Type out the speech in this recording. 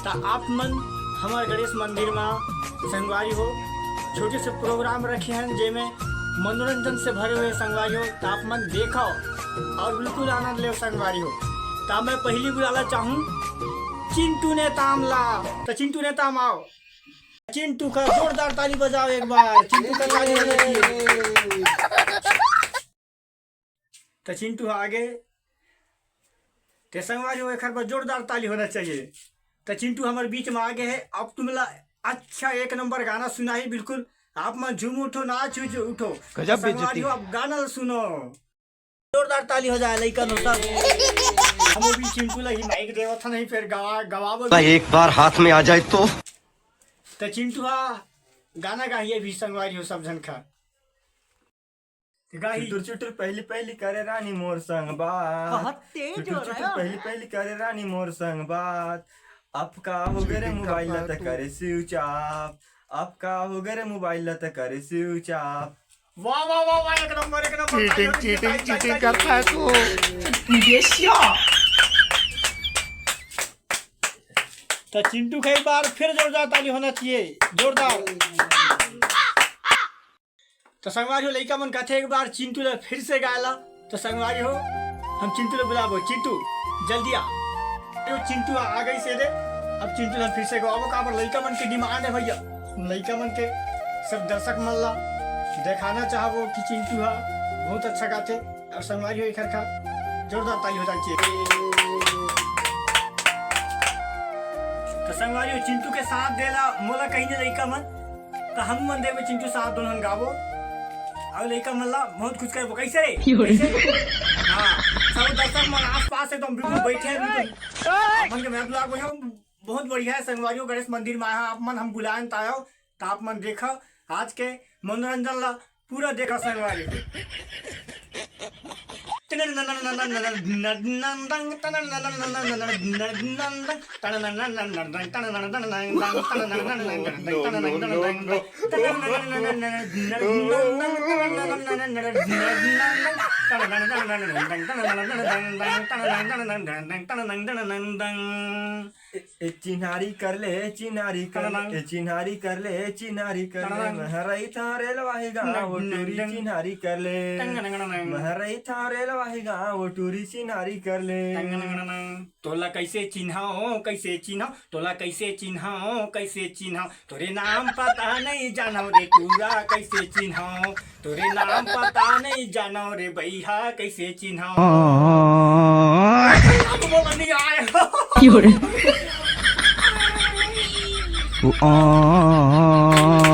तो आप मन हमारे गणेश मंदिर में संगवारी हो छोटे से प्रोग्राम रखे हैं जेमें मनोरंजन से भरे हुए संगवारी हो। तो आप मन देखो और बिल्कुल आनंद ले संगवारी हो। तो मैं पहली बुलाना चाहूँ चिंटू ने तामला। तो चिंटू ने ताम आओ। चिंटू का जोरदार ताली बजाओ एक बार। चिंटू का ताली बजाइए। तो चिंटू आगे ते संगवारी हो एक बार जोरदार ताली होना चाहिए। तो चिंटू हमारे बीच में आगे है। अब तुम अच्छा एक नंबर गाना सुनाई बिल्कुल। आप मन झूम उठो नाच उठो। संगवारी हो अब गाना सुनो। जोरदार ताली हो जाए लइका नो सब। हम भी चिंटू लगी माइक देवा था नहीं फिर गवाबो एक बार हाथ में आ जाए तो चिंटू गाना गाइए भी संगवारी हो सब जन खा चुटुर चुटुर पहली पहली करे रानी मोर संग बात। चुटुर चुटुर पहली पहली करे रानी मोर संग बात। आपका हो गए मोबाइल त करे स्विच ऑफ। आपका हो गए मोबाइल त करे स्विच ऑफ। वाह वाह वाह वाह एक नंबर चीटिंग करता है तू। तो चिंटू का एक बार फिर जोरदार ताली होना चाहिए। जोरदार। तो संगवारी हो लइका मन कहते एक बार चिंटू ने फिर से गायला। तो संगवारी हो हम चिंटू ने बुलाबो। चिंटू जल्दी आ। चिंटू आ गई से दे। अब चिंटू ने फिर से गाओ का पर लइका मन की डिमांड है भैया। लइका मन के सब दर्शक मन ला दिखाना चाहबो कि चिंटू बहुत अच्छा गाते। और संगवारी हो एक खा जोरदार ताली हो जानी चाहिए। तो संगवारी हो चिंटू के साथ देला मोला कहीं ने लइका मन। तो हम मन देवे चिंटू साथ दोनों गाबो। और लइका मन ला बहुत खुश करबो। कैसे रे हां सब दर्शक मन आस-पास एकदम बिल्कुल बैठे हैं बिल्कुल। अपन के मैं ब्लॉग में बहुत बढ़िया है। संगवारी हो गणेश मंदिर में आया आप मन हम बुलाएं तायो। तो आप मन देखा आज के मनोरंजन ला पूरा देखा संगवारी। चिन्हारी कर ले चिन्हारी कर ले चिन्हारी कर ले चिन्हारी कर ले महरई थारे लवाही गाँव टूरी चिन्हारी कर ले महरई थारे लवाही गाँव टूरी चिन्हारी कर ले। तोला कैसे चिन्हाओ कैसे चिन्हाओ तोला कैसे चिन्हाओ कैसे चिन्हाओ तोरे नाम पता नहीं जानो रे टूरा कैसे चिन्हाओ तोरे नाम पता नहीं जानो रे भैया कैसे चिन्हाओ। Oh